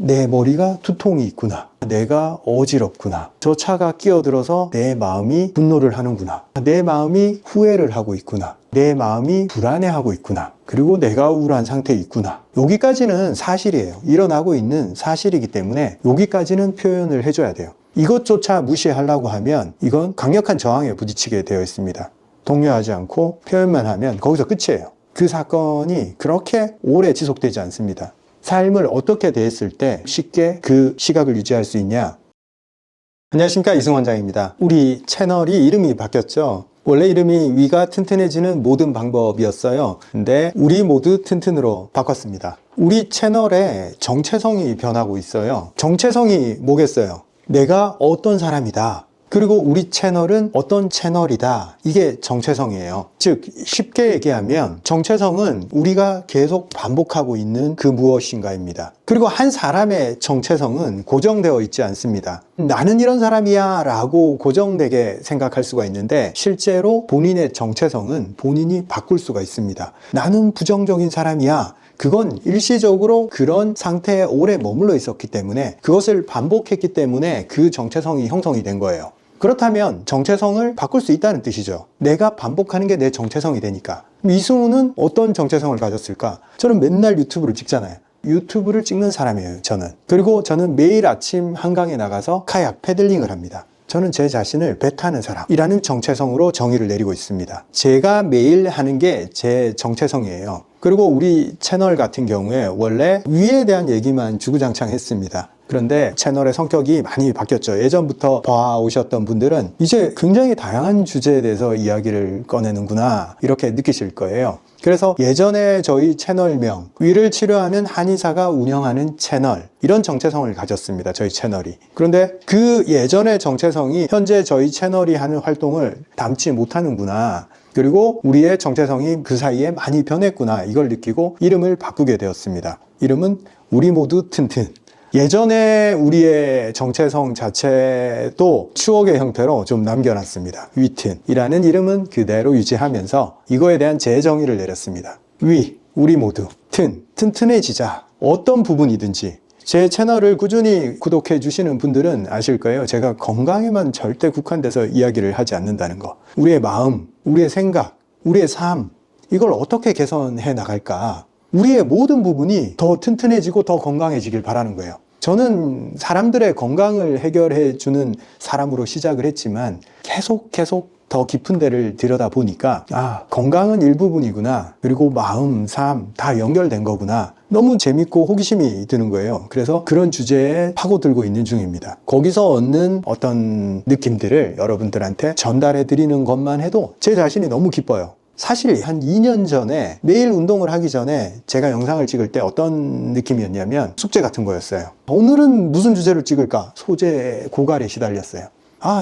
내 머리가 두통이 있구나. 내가 어지럽구나. 저 차가 끼어들어서 내 마음이 분노를 하는구나. 내 마음이 후회를 하고 있구나. 내 마음이 불안해하고 있구나. 그리고 내가 우울한 상태에 있구나. 여기까지는 사실이에요. 일어나고 있는 사실이기 때문에 여기까지는 표현을 해줘야 돼요. 이것조차 무시하려고 하면 이건 강력한 저항에 부딪히게 되어 있습니다. 독려하지 않고 표현만 하면 거기서 끝이에요. 그 사건이 그렇게 오래 지속되지 않습니다. 삶을 어떻게 대했을 때 쉽게 그 시각을 유지할 수 있냐? 안녕하십니까, 이승원장입니다. 우리 채널이 이름이 바뀌었죠. 원래 이름이 위가 튼튼해지는 모든 방법이었어요. 근데 우리 모두 튼튼으로 바꿨습니다. 우리 채널의 정체성이 변하고 있어요. 정체성이 뭐겠어요? 내가 어떤 사람이다. 그리고 우리 채널은 어떤 채널이다. 이게 정체성이에요. 즉 쉽게 얘기하면 정체성은 우리가 계속 반복하고 있는 그 무엇인가입니다. 그리고 한 사람의 정체성은 고정되어 있지 않습니다. 나는 이런 사람이야 라고 고정되게 생각할 수가 있는데 실제로 본인의 정체성은 본인이 바꿀 수가 있습니다. 나는 부정적인 사람이야. 그건 일시적으로 그런 상태에 오래 머물러 있었기 때문에 그것을 반복했기 때문에 그 정체성이 형성이 된 거예요. 그렇다면 정체성을 바꿀 수 있다는 뜻이죠. 내가 반복하는 게 내 정체성이 되니까. 이승우는 어떤 정체성을 가졌을까? 저는 맨날 유튜브를 찍잖아요. 유튜브를 찍는 사람이에요, 저는. 그리고 저는 매일 아침 한강에 나가서 카약 패들링을 합니다. 저는 제 자신을 배 타는 사람이라는 정체성으로 정의를 내리고 있습니다. 제가 매일 하는 게 제 정체성이에요. 그리고 우리 채널 같은 경우에 원래 위에 대한 얘기만 주구장창 했습니다. 그런데 채널의 성격이 많이 바뀌었죠. 예전부터 봐오셨던 분들은 이제 굉장히 다양한 주제에 대해서 이야기를 꺼내는구나 이렇게 느끼실 거예요. 그래서 예전에 저희 채널명 위를 치료하는 한의사가 운영하는 채널 이런 정체성을 가졌습니다. 저희 채널이. 그런데 그 예전의 정체성이 현재 저희 채널이 하는 활동을 담지 못하는구나. 그리고 우리의 정체성이 그 사이에 많이 변했구나 이걸 느끼고 이름을 바꾸게 되었습니다. 이름은 우리 모두 튼튼. 예전에 우리의 정체성 자체도 추억의 형태로 좀 남겨놨습니다. 위튼이라는 이름은 그대로 유지하면서 이거에 대한 재정의를 내렸습니다. 우리 모두 튼튼해지자. 어떤 부분이든지. 제 채널을 꾸준히 구독해 주시는 분들은 아실 거예요. 제가 건강에만 절대 국한돼서 이야기를 하지 않는다는 거. 우리의 마음, 우리의 생각, 우리의 삶 이걸 어떻게 개선해 나갈까? 우리의 모든 부분이 더 튼튼해지고 더 건강해지길 바라는 거예요. 저는 사람들의 건강을 해결해 주는 사람으로 시작을 했지만 계속 더 깊은 데를 들여다 보니까 건강은 일부분이구나. 그리고 마음, 삶 다 연결된 거구나. 너무 재밌고 호기심이 드는 거예요. 그래서 그런 주제에 파고들고 있는 중입니다. 거기서 얻는 어떤 느낌들을 여러분들한테 전달해 드리는 것만 해도 제 자신이 너무 기뻐요. 사실 한 2년 전에 매일 운동을 하기 전에 제가 영상을 찍을 때 어떤 느낌이었냐면 숙제 같은 거였어요. 오늘은 무슨 주제로 찍을까? 소재 고갈에 시달렸어요.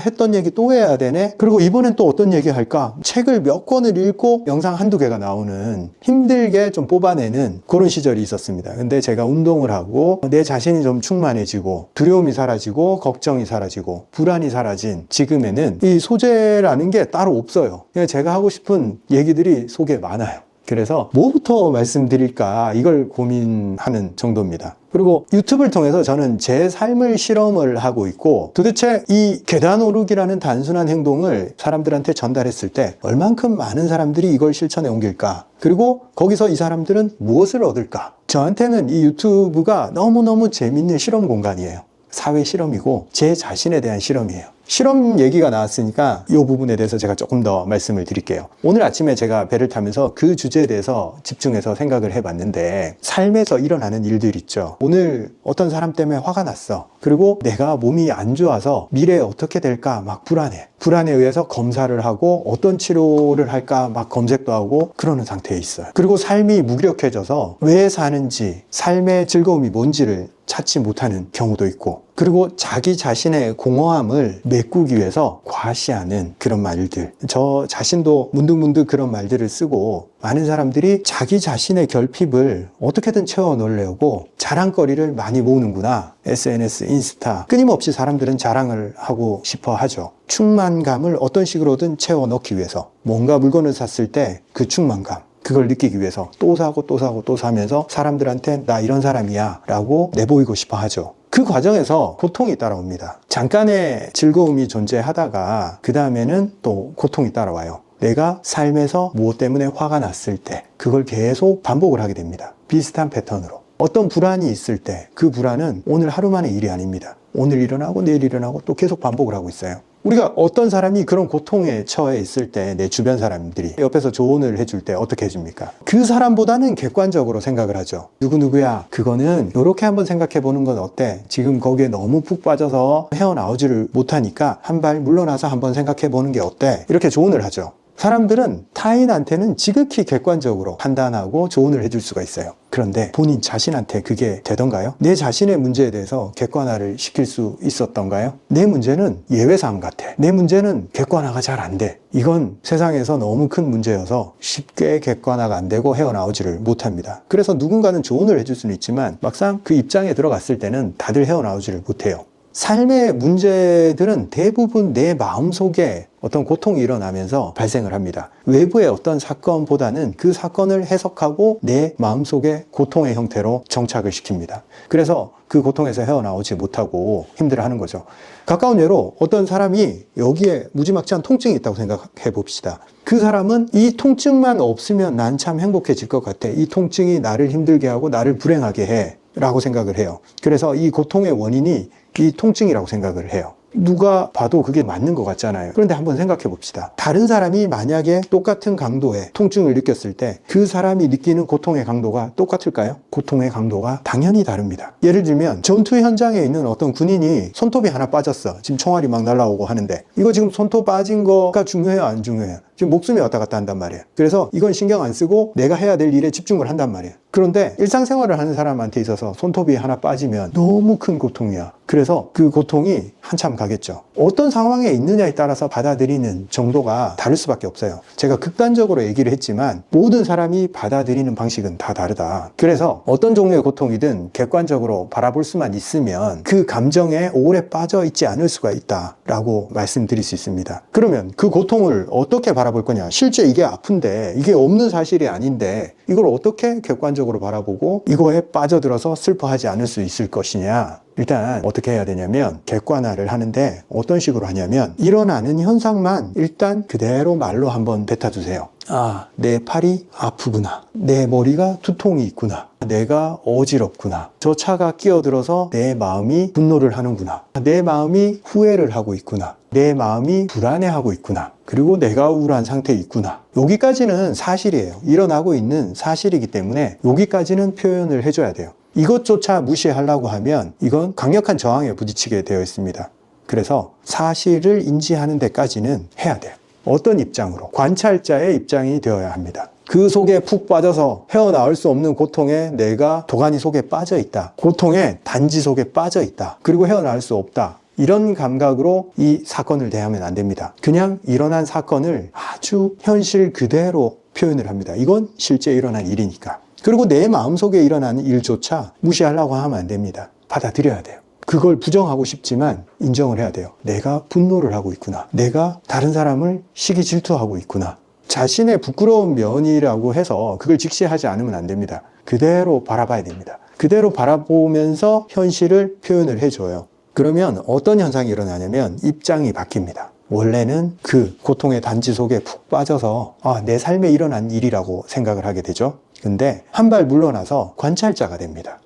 했던 얘기 또 해야 되네? 그리고 이번엔 또 어떤 얘기 할까? 책을 몇 권을 읽고 영상 한두 개가 나오는 힘들게 좀 뽑아내는 그런 시절이 있었습니다. 근데 제가 운동을 하고 내 자신이 좀 충만해지고 두려움이 사라지고 걱정이 사라지고 불안이 사라진 지금에는 이 소재라는 게 따로 없어요. 그냥 제가 하고 싶은 얘기들이 속에 많아요. 그래서 뭐부터 말씀드릴까 이걸 고민하는 정도입니다. 그리고 유튜브를 통해서 저는 제 삶을 실험을 하고 있고 도대체 이 계단 오르기라는 단순한 행동을 사람들한테 전달했을 때 얼만큼 많은 사람들이 이걸 실천에 옮길까? 그리고 거기서 이 사람들은 무엇을 얻을까? 저한테는 이 유튜브가 너무너무 재밌는 실험 공간이에요. 사회 실험이고 제 자신에 대한 실험이에요. 실험 얘기가 나왔으니까 이 부분에 대해서 제가 조금 더 말씀을 드릴게요. 오늘 아침에 제가 배를 타면서 그 주제에 대해서 집중해서 생각을 해봤는데 삶에서 일어나는 일들 있죠. 오늘 어떤 사람 때문에 화가 났어. 그리고 내가 몸이 안 좋아서 미래에 어떻게 될까 막 불안해. 불안에 의해서 검사를 하고 어떤 치료를 할까 막 검색도 하고 그러는 상태에 있어요. 그리고 삶이 무기력해져서 왜 사는지 삶의 즐거움이 뭔지를 찾지 못하는 경우도 있고 그리고 자기 자신의 공허함을 메꾸기 위해서 과시하는 그런 말들. 저 자신도 문득문득 그런 말들을 쓰고 많은 사람들이 자기 자신의 결핍을 어떻게든 채워 넣으려고 자랑거리를 많이 모으는구나. SNS, 인스타. 끊임없이 사람들은 자랑을 하고 싶어 하죠. 충만감을 어떤 식으로든 채워 넣기 위해서 뭔가 물건을 샀을 때 그 충만감. 그걸 느끼기 위해서 또 사고 또 사고 또 사면서 사람들한테 나 이런 사람이야 라고 내보이고 싶어 하죠. 그 과정에서 고통이 따라옵니다. 잠깐의 즐거움이 존재하다가 그 다음에는 또 고통이 따라와요. 내가 삶에서 무엇 때문에 화가 났을 때 그걸 계속 반복을 하게 됩니다. 비슷한 패턴으로. 어떤 불안이 있을 때 그 불안은 오늘 하루 만의 일이 아닙니다. 오늘 일어나고 내일 일어나고 또 계속 반복을 하고 있어요. 우리가 어떤 사람이 그런 고통에 처해 있을 때 내 주변 사람들이 옆에서 조언을 해줄 때 어떻게 해줍니까? 그 사람보다는 객관적으로 생각을 하죠. 누구누구야, 그거는 이렇게 한번 생각해 보는 건 어때? 지금 거기에 너무 푹 빠져서 헤어나오지를 못하니까 한 발 물러나서 한번 생각해 보는 게 어때? 이렇게 조언을 하죠. 사람들은 타인한테는 지극히 객관적으로 판단하고 조언을 해줄 수가 있어요. 그런데 본인 자신한테 그게 되던가요? 내 자신의 문제에 대해서 객관화를 시킬 수 있었던가요? 내 문제는 예외사항 같아. 내 문제는 객관화가 잘 안 돼. 이건 세상에서 너무 큰 문제여서 쉽게 객관화가 안 되고 헤어나오지를 못합니다. 그래서 누군가는 조언을 해줄 수는 있지만 막상 그 입장에 들어갔을 때는 다들 헤어나오지를 못해요. 삶의 문제들은 대부분 내 마음속에 어떤 고통이 일어나면서 발생을 합니다. 외부의 어떤 사건보다는 그 사건을 해석하고 내 마음속에 고통의 형태로 정착을 시킵니다. 그래서 그 고통에서 헤어나오지 못하고 힘들어하는 거죠. 가까운 예로 어떤 사람이 여기에 무지막지한 통증이 있다고 생각해 봅시다. 그 사람은 이 통증만 없으면 난 참 행복해질 것 같아. 이 통증이 나를 힘들게 하고 나를 불행하게 해 라고 생각을 해요. 그래서 이 고통의 원인이 이 통증이라고 생각을 해요. 누가 봐도 그게 맞는 것 같잖아요. 그런데 한번 생각해 봅시다. 다른 사람이 만약에 똑같은 강도의 통증을 느꼈을 때 그 사람이 느끼는 고통의 강도가 똑같을까요? 고통의 강도가 당연히 다릅니다. 예를 들면 전투 현장에 있는 어떤 군인이 손톱이 하나 빠졌어. 지금 총알이 막 날라오고 하는데 이거 지금 손톱 빠진 거가 중요해요? 안 중요해요? 지금 목숨이 왔다 갔다 한단 말이에요. 그래서 이건 신경 안 쓰고 내가 해야 될 일에 집중을 한단 말이에요. 그런데 일상생활을 하는 사람한테 있어서 손톱이 하나 빠지면 너무 큰 고통이야. 그래서 그 고통이 한참 가겠죠. 어떤 상황에 있느냐에 따라서 받아들이는 정도가 다를 수밖에 없어요. 제가 극단적으로 얘기를 했지만 모든 사람이 받아들이는 방식은 다 다르다. 그래서 어떤 종류의 고통이든 객관적으로 바라볼 수만 있으면 그 감정에 오래 빠져 있지 않을 수가 있다라고 말씀드릴 수 있습니다. 그러면 그 고통을 어떻게 바라볼 거냐? 실제 이게 아픈데 이게 없는 사실이 아닌데 이걸 어떻게 객관적으로 바라보고 이거에 빠져들어서 슬퍼하지 않을 수 있을 것이냐? 일단 어떻게 해야 되냐면 객관화를 하는데 어떤 식으로 하냐면 일어나는 현상만 일단 그대로 말로 한번 뱉어주세요. 아, 내 팔이 아프구나. 내 머리가 두통이 있구나. 내가 어지럽구나. 저 차가 끼어들어서 내 마음이 분노를 하는구나. 내 마음이 후회를 하고 있구나. 내 마음이 불안해하고 있구나. 그리고 내가 우울한 상태에 있구나. 여기까지는 사실이에요. 일어나고 있는 사실이기 때문에 여기까지는 표현을 해줘야 돼요. 이것조차 무시하려고 하면 이건 강력한 저항에 부딪히게 되어 있습니다. 그래서 사실을 인지하는 데까지는 해야 돼요. 어떤 입장으로? 관찰자의 입장이 되어야 합니다. 그 속에 푹 빠져서 헤어나올 수 없는 고통에 내가 도가니 속에 빠져 있다. 고통의 단지 속에 빠져 있다. 그리고 헤어나올 수 없다. 이런 감각으로 이 사건을 대하면 안 됩니다. 그냥 일어난 사건을 아주 현실 그대로 표현을 합니다. 이건 실제 일어난 일이니까. 그리고 내 마음속에 일어나는 일조차 무시하려고 하면 안 됩니다. 받아들여야 돼요. 그걸 부정하고 싶지만 인정을 해야 돼요. 내가 분노를 하고 있구나. 내가 다른 사람을 시기 질투하고 있구나. 자신의 부끄러운 면이라고 해서 그걸 직시하지 않으면 안 됩니다. 그대로 바라봐야 됩니다. 그대로 바라보면서 현실을 표현을 해줘요. 그러면 어떤 현상이 일어나냐면 입장이 바뀝니다. 원래는 그 고통의 단지 속에 푹 빠져서 내 삶에 일어난 일이라고 생각을 하게 되죠. 근데 한 발 물러나서 관찰자가 됩니다.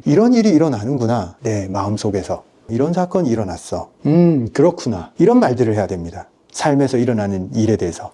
이런 일이 일어나는구나. 내 마음속에서. 이런 사건이 일어났어. 그렇구나. 이런 말들을 해야 됩니다. 삶에서 일어나는 일에 대해서.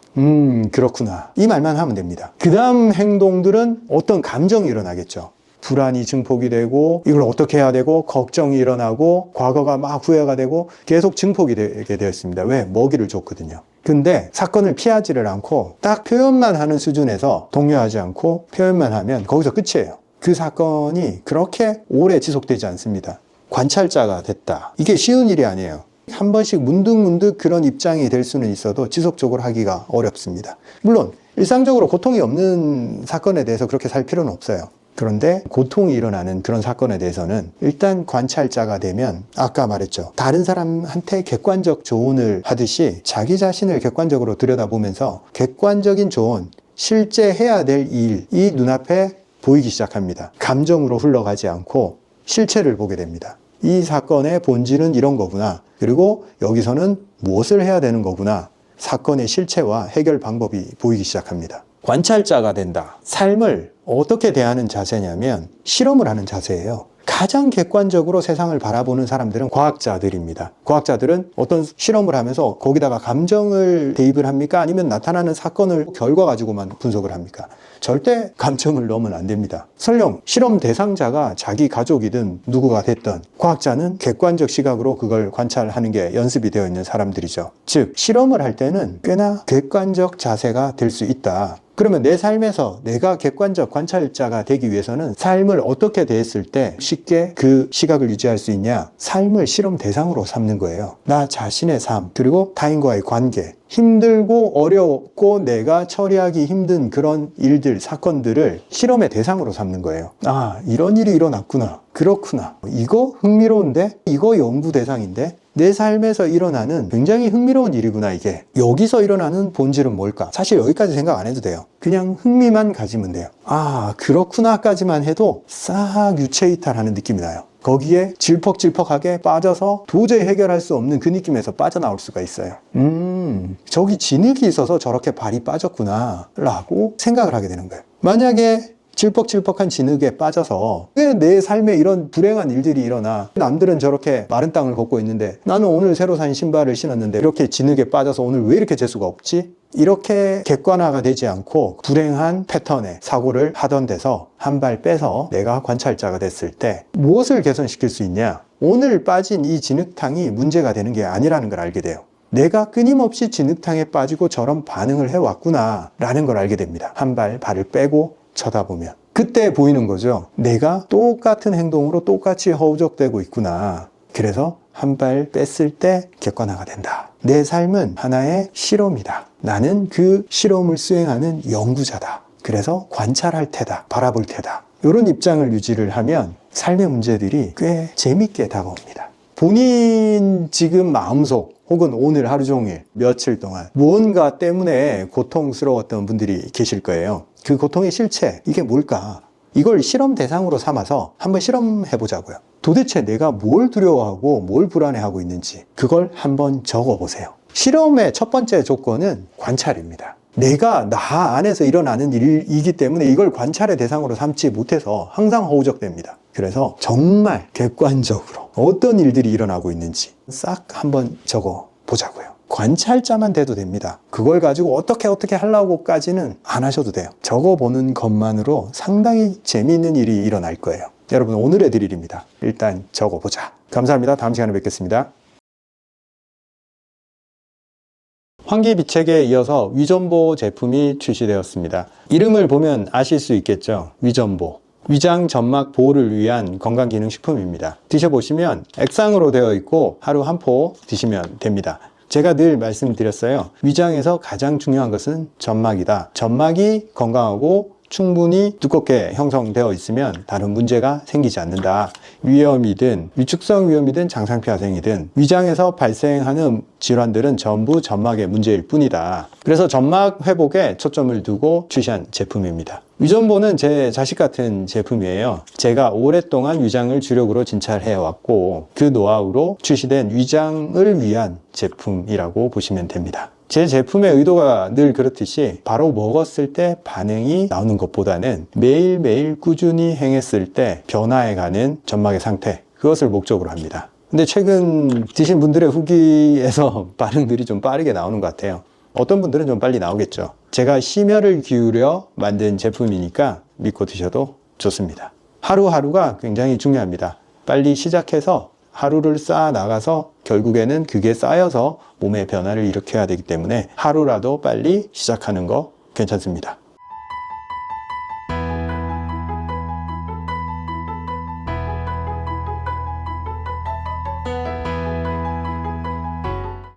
그렇구나. 이 말만 하면 됩니다. 그 다음 행동들은 어떤 감정이 일어나겠죠. 불안이 증폭이 되고 이걸 어떻게 해야 되고 걱정이 일어나고 과거가 막 후회가 되고 계속 증폭이 되게 되어 있습니다. 왜? 먹이를 줬거든요. 근데 사건을 피하지를 않고 딱 표현만 하는 수준에서 동요하지 않고 표현만 하면 거기서 끝이에요. 그 사건이 그렇게 오래 지속되지 않습니다. 관찰자가 됐다. 이게 쉬운 일이 아니에요. 한 번씩 문득문득 그런 입장이 될 수는 있어도 지속적으로 하기가 어렵습니다. 물론 일상적으로 고통이 없는 사건에 대해서 그렇게 살 필요는 없어요. 그런데 고통이 일어나는 그런 사건에 대해서는 일단 관찰자가 되면 아까 말했죠. 다른 사람한테 객관적 조언을 하듯이 자기 자신을 객관적으로 들여다보면서 객관적인 조언, 실제 해야 될 일이 눈앞에 보이기 시작합니다. 감정으로 흘러가지 않고 실체를 보게 됩니다. 이 사건의 본질은 이런 거구나. 그리고 여기서는 무엇을 해야 되는 거구나. 사건의 실체와 해결 방법이 보이기 시작합니다. 관찰자가 된다. 삶을 어떻게 대하는 자세냐면 실험을 하는 자세예요. 가장 객관적으로 세상을 바라보는 사람들은 과학자들입니다. 과학자들은 어떤 실험을 하면서 거기다가 감정을 대입을 합니까? 아니면 나타나는 사건을 결과 가지고만 분석을 합니까? 절대 감정을 넣으면 안 됩니다. 설령 실험 대상자가 자기 가족이든 누구가 됐든 과학자는 객관적 시각으로 그걸 관찰하는 게 연습이 되어 있는 사람들이죠. 즉 실험을 할 때는 꽤나 객관적 자세가 될 수 있다. 그러면 내 삶에서 내가 객관적 관찰자가 되기 위해서는 삶을 어떻게 대했을 때 쉽게 그 시각을 유지할 수 있냐? 삶을 실험 대상으로 삼는 거예요. 나 자신의 삶, 그리고 타인과의 관계, 힘들고 어렵고 내가 처리하기 힘든 그런 일들, 사건들을 실험의 대상으로 삼는 거예요. 아, 이런 일이 일어났구나. 그렇구나. 이거 흥미로운데? 이거 연구 대상인데? 내 삶에서 일어나는 굉장히 흥미로운 일이구나 이게. 여기서 일어나는 본질은 뭘까? 사실 여기까지 생각 안 해도 돼요. 그냥 흥미만 가지면 돼요. 아, 그렇구나까지만 해도 싹 유체이탈하는 느낌이 나요. 거기에 질퍽질퍽하게 빠져서 도저히 해결할 수 없는 그 느낌에서 빠져나올 수가 있어요. 저기 진흙이 있어서 저렇게 발이 빠졌구나 라고 생각을 하게 되는 거예요. 만약에 질퍽질퍽한 진흙에 빠져서 왜 내 삶에 이런 불행한 일들이 일어나? 남들은 저렇게 마른 땅을 걷고 있는데 나는 오늘 새로 산 신발을 신었는데 이렇게 진흙에 빠져서 오늘 왜 이렇게 재수가 없지? 이렇게 객관화가 되지 않고 불행한 패턴의 사고를 하던 데서 한 발 빼서 내가 관찰자가 됐을 때 무엇을 개선시킬 수 있냐? 오늘 빠진 이 진흙탕이 문제가 되는 게 아니라는 걸 알게 돼요. 내가 끊임없이 진흙탕에 빠지고 저런 반응을 해왔구나 라는 걸 알게 됩니다. 한 발을 빼고 쳐다보면 그때 보이는 거죠. 내가 똑같은 행동으로 똑같이 허우적대고 있구나. 그래서 한 발 뺐을 때 객관화가 된다. 내 삶은 하나의 실험이다. 나는 그 실험을 수행하는 연구자다. 그래서 관찰할 테다. 바라볼 테다. 이런 입장을 유지를 하면 삶의 문제들이 꽤 재밌게 다가옵니다. 본인 지금 마음속 혹은 오늘 하루 종일 며칠 동안 무언가 때문에 고통스러웠던 분들이 계실 거예요. 그 고통의 실체, 이게 뭘까? 이걸 실험 대상으로 삼아서 한번 실험해 보자고요. 도대체 내가 뭘 두려워하고 뭘 불안해하고 있는지 그걸 한번 적어 보세요. 실험의 첫 번째 조건은 관찰입니다. 내가 나 안에서 일어나는 일이기 때문에 이걸 관찰의 대상으로 삼지 못해서 항상 허우적댑니다. 그래서 정말 객관적으로 어떤 일들이 일어나고 있는지 싹 한번 적어 보자고요. 관찰자만 돼도 됩니다. 그걸 가지고 어떻게 하려고까지는 안 하셔도 돼요. 적어보는 것만으로 상당히 재미있는 일이 일어날 거예요. 여러분, 오늘의 드릴입니다. 일단 적어보자. 감사합니다. 다음 시간에 뵙겠습니다. 환기비책에 이어서 위전보 제품이 출시되었습니다. 이름을 보면 아실 수 있겠죠. 위전보. 위장 점막 보호를 위한 건강기능식품입니다. 드셔보시면 액상으로 되어 있고 하루 한 포 드시면 됩니다. 제가 늘 말씀드렸어요. 위장에서 가장 중요한 것은 점막이다. 점막이 건강하고 충분히 두껍게 형성되어 있으면 다른 문제가 생기지 않는다. 위염이든 위축성 위염이든 장상폐하생이든 위장에서 발생하는 질환들은 전부 점막의 문제일 뿐이다. 그래서 점막 회복에 초점을 두고 출시한 제품입니다. 위전보는 제 자식 같은 제품이에요. 제가 오랫동안 위장을 주력으로 진찰해 왔고 그 노하우로 출시된 위장을 위한 제품이라고 보시면 됩니다. 제 제품의 의도가 늘 그렇듯이 바로 먹었을 때 반응이 나오는 것보다는 매일매일 꾸준히 행했을 때 변화해가는 점막의 상태, 그것을 목적으로 합니다. 근데 최근 드신 분들의 후기에서 반응들이 좀 빠르게 나오는 것 같아요. 어떤 분들은 좀 빨리 나오겠죠. 제가 심혈을 기울여 만든 제품이니까 믿고 드셔도 좋습니다. 하루하루가 굉장히 중요합니다. 빨리 시작해서 하루를 쌓아 나가서 결국에는 그게 쌓여서 몸의 변화를 일으켜야 되기 때문에 하루라도 빨리 시작하는 거 괜찮습니다.